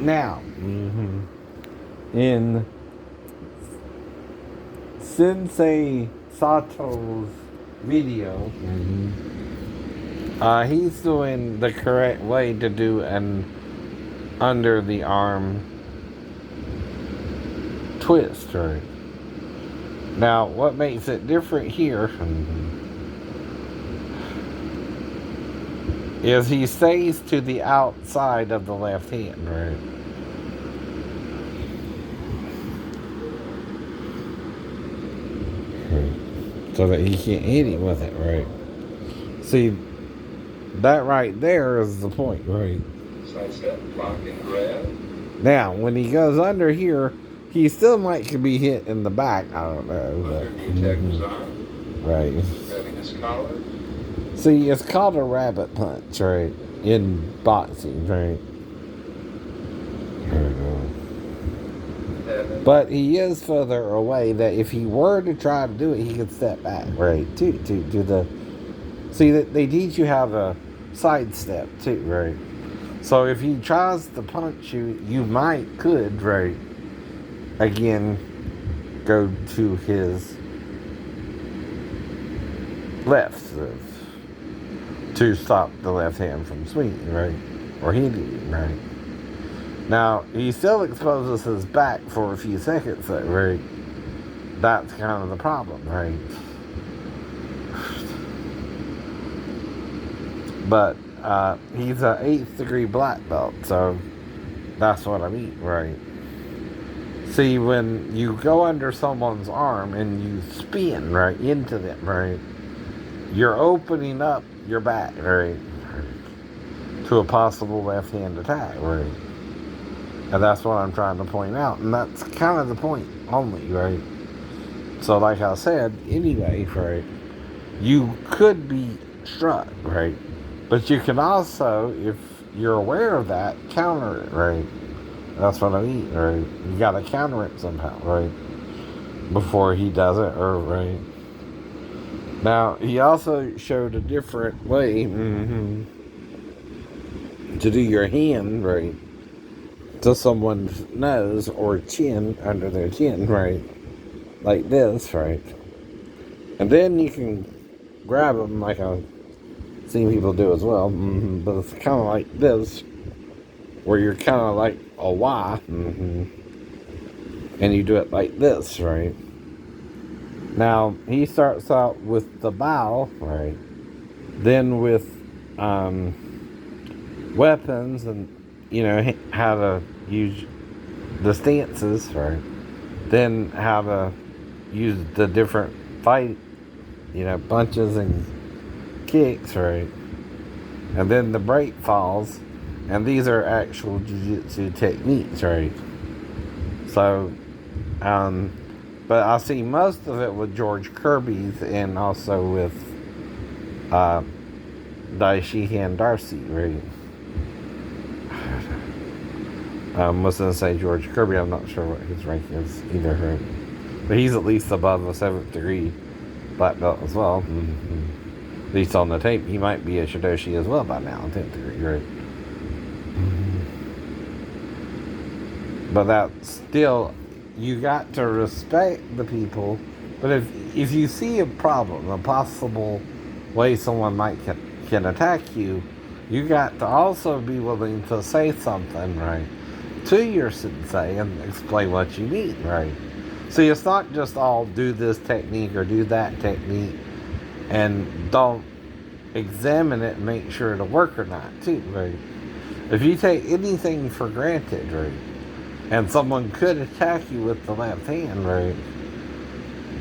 Now, in Sensei Sato's video, he's doing the correct way to do an under the arm twist, right? Now, what makes it different here is he stays to the outside of the left hand, right? So that he can't hit him with it, right? See, that right there is the point, right? Sidestep, lock, and grab. Now, when he goes under here, he still might be hit in the back. I don't know. But, attack his arm. Right. Grabbing his collar. See, it's called a rabbit punch, right? In boxing, right? But he is further away that if he were to try to do it, he could step back, right? To the... See, that they teach you how to sidestep, too, right? So if he tries to punch you, you could, right, again, go to his left to stop the left hand from swinging, right? Or hitting, right? Now, he still exposes his back for a few seconds, though, right? That's kind of the problem, right? But he's an 8th degree black belt, so that's what I mean, right? See, when you go under someone's arm and you spin, right, into them, right, you're opening up your back, right, to a possible left-hand attack, right? And that's what I'm trying to point out, and that's kind of the point only, right? So like I said, anyway, right, you could be struck, right? But you can also, if you're aware of that, counter it, right? That's what I mean, right? You gotta counter it somehow, right? Before he does it, or, right? Now, he also showed a different way to do your hand, right? To someone's nose or chin, under their chin, right? Like this, right? And then you can grab them like I've seen people do as well. But it's kind of like this, where you're kind of like a Y, and you do it like this, right? Now, he starts out with the bow, right? Then with weapons and, how to use the stances, right? Then how to use the different fight, punches and kicks, right? And then the break falls, and these are actual jiu-jitsu techniques, right? So, but I see most of it with George Kirby's and also with Shihan Darcy, right? I was going to say George Kirby, I'm not sure what his rank is either, right? But he's at least above a 7th degree black belt as well. At least on the tape, he might be a Shidoshi as well by now, 10th degree, right? But that's still, you got to respect the people. But if you see a problem, a possible way someone can attack you, you got to also be willing to say something, right, to your sensei and explain what you mean, right? See, it's not just all do this technique or do that technique and don't examine it and make sure it'll work or not, too, right? If you take anything for granted, right, and someone could attack you with the left hand, right,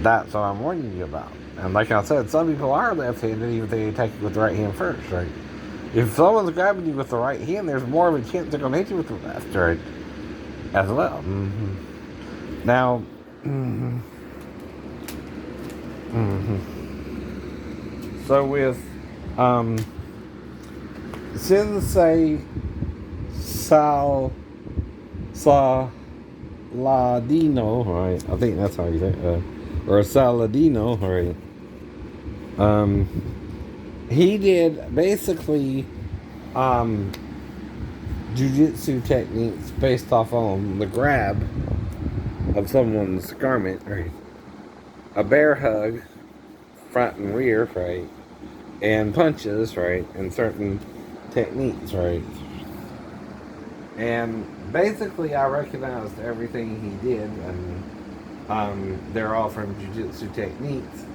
that's what I'm warning you about. And like I said, some people are left-handed even if they attack you with the right hand first, right? If someone's grabbing you with the right hand, there's more of a chance they're going to hit you with the left, right, as well. Now, so with Sensei Saladino, right? I think that's how you say it. Or Saladino, right? He did basically jujitsu techniques based off on the grab of someone's garment, right? A bear hug, front and rear, right? And punches, right? And certain techniques, right? And basically, I recognized everything he did, and they're all from jujitsu techniques.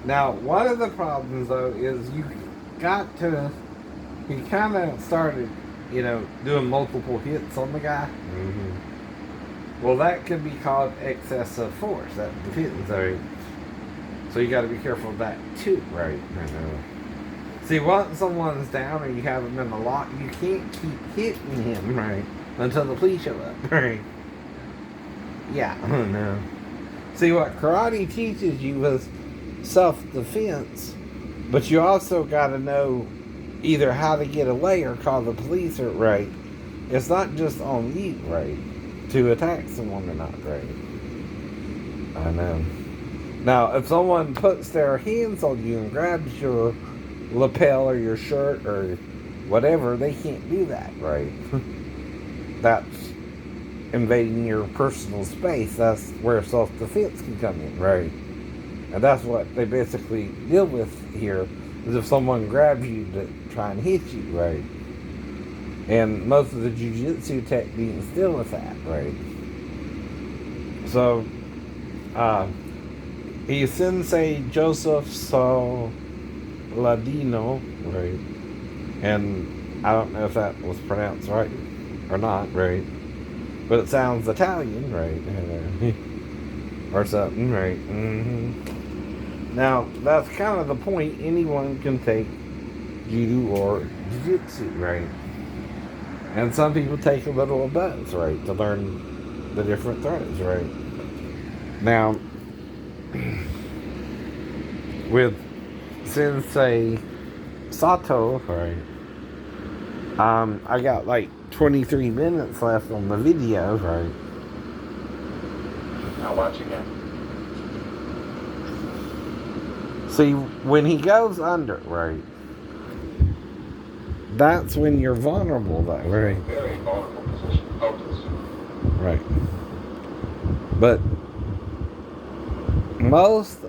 Now, one of the problems, though, is you got to. He kind of started, doing multiple hits on the guy. Well, that could be called excessive force. That depends, right? So you got to be careful of that too, right? See, once someone's down or you have them in the lock, you can't keep hitting him, right? Until the police show up, right? Yeah, no. See, what karate teaches you is self-defense, but you also got to know either how to get away or call the police, right? It's not just on you, right? To attack someone or not, right? I know. Now, if someone puts their hands on you and grabs your lapel or your shirt or whatever, they can't do that, right? That's invading your personal space. That's where self-defense can come in, right? And that's what they basically deal with here, is if someone grabs you to try and hit you, right? And most of the jiu-jitsu techniques deal with that, right? So, he's Sensei Joseph Saladino, right? And I don't know if that was pronounced right or not, right? But it sounds Italian, right? Or something, right? Now, that's kind of the point. Anyone can take judo or jiu-jitsu, right? And some people take a little of both, right? To learn the different throws, right? Now, with Sensei Sato, right? I got like 23 minutes left on the video, right? Now watch again. See, when he goes under, right? That's when you're vulnerable, though, right? Very vulnerable position. Focus. Right. But most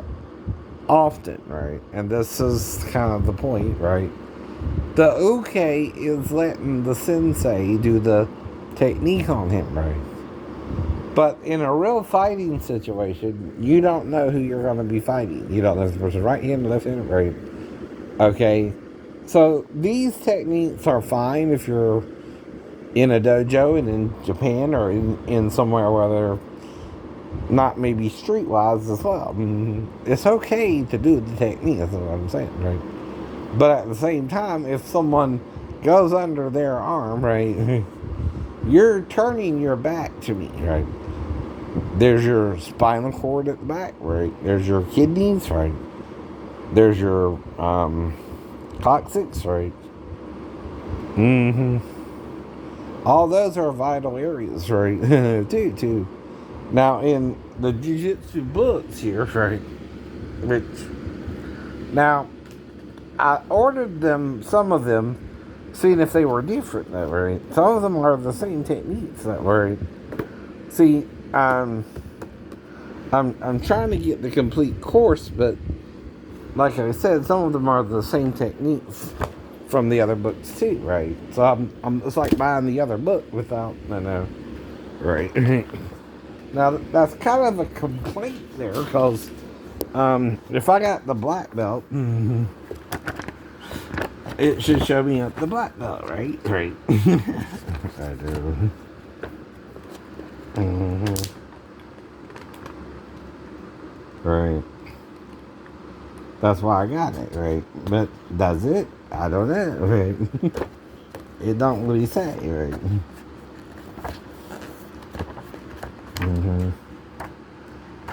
often, right? And this is kind of the point, right? The uke is letting the sensei do the technique on him, right? But in a real fighting situation, you don't know who you're going to be fighting. You don't know if the person's right hand, left hand, right? Okay. So these techniques are fine if you're in a dojo and in Japan or in somewhere where they're not maybe streetwise as well. It's okay to do the technique, that's what I'm saying, right? But at the same time, if someone goes under their arm, right, you're turning your back to me, right? There's your spinal cord at the back, right? There's your kidneys, right? There's your coccyx, right? All those are vital areas, right? too. Now, in the jiu-jitsu books here, right? Now, I ordered them, some of them, seeing if they were different, though, right? Some of them are the same techniques, that right? See, I'm trying to get the complete course, but like I said, some of them are the same techniques from the other books too, right? So I'm it's like buying the other book without, right? Now that's kind of a complaint there, because if I got the black belt, it should show me up the black belt, right? Right. I do. Right. That's why I got it, right? But does it? I don't know, right? It don't really say, right?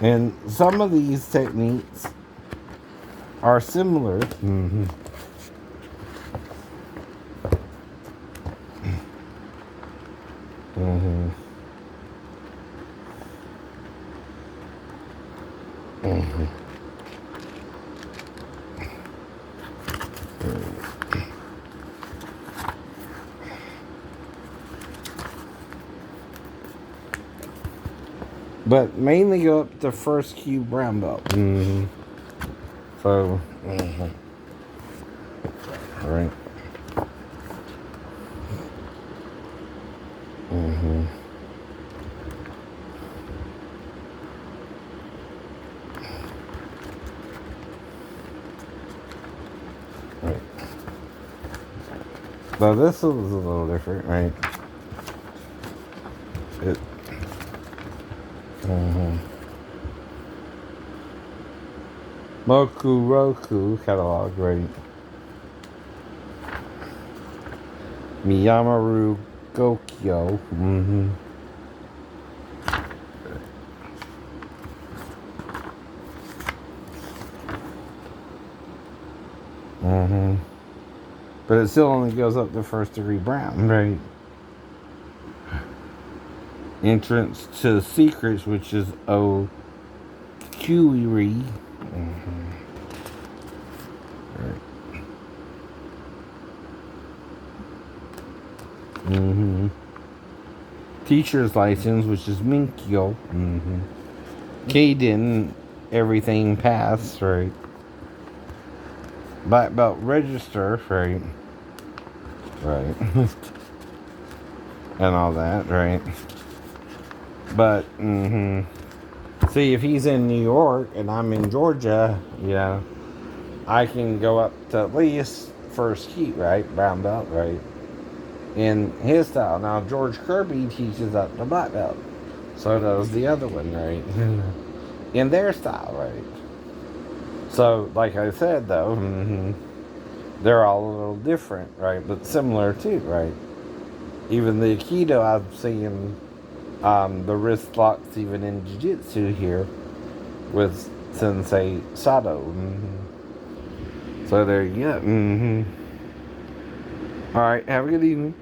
And some of these techniques are similar. But mainly go up to first cube brown belt. So, right. Right. So this is a little different, right? It. Moku Roku catalog, right? Miyamaru Gokyo. But it still only goes up to first degree brown, right? Entrance to Secrets, which is Okuri. Right. Teacher's license, which is Minkyo. Kaden, everything pass, right? Black belt register, right? Right. And all that, right? But, see, if he's in New York and I'm in Georgia, I can go up to at least first heat, right? Brown belt, right? In his style. Now, George Kirby teaches up to black belt. So does the other one, right? In their style, right? So, like I said, though, they're all a little different, right? But similar too, right? Even the Aikido, I've seen the wrist locks even in Jiu-Jitsu here with Sensei Sato. So there you go. All right, have a good evening.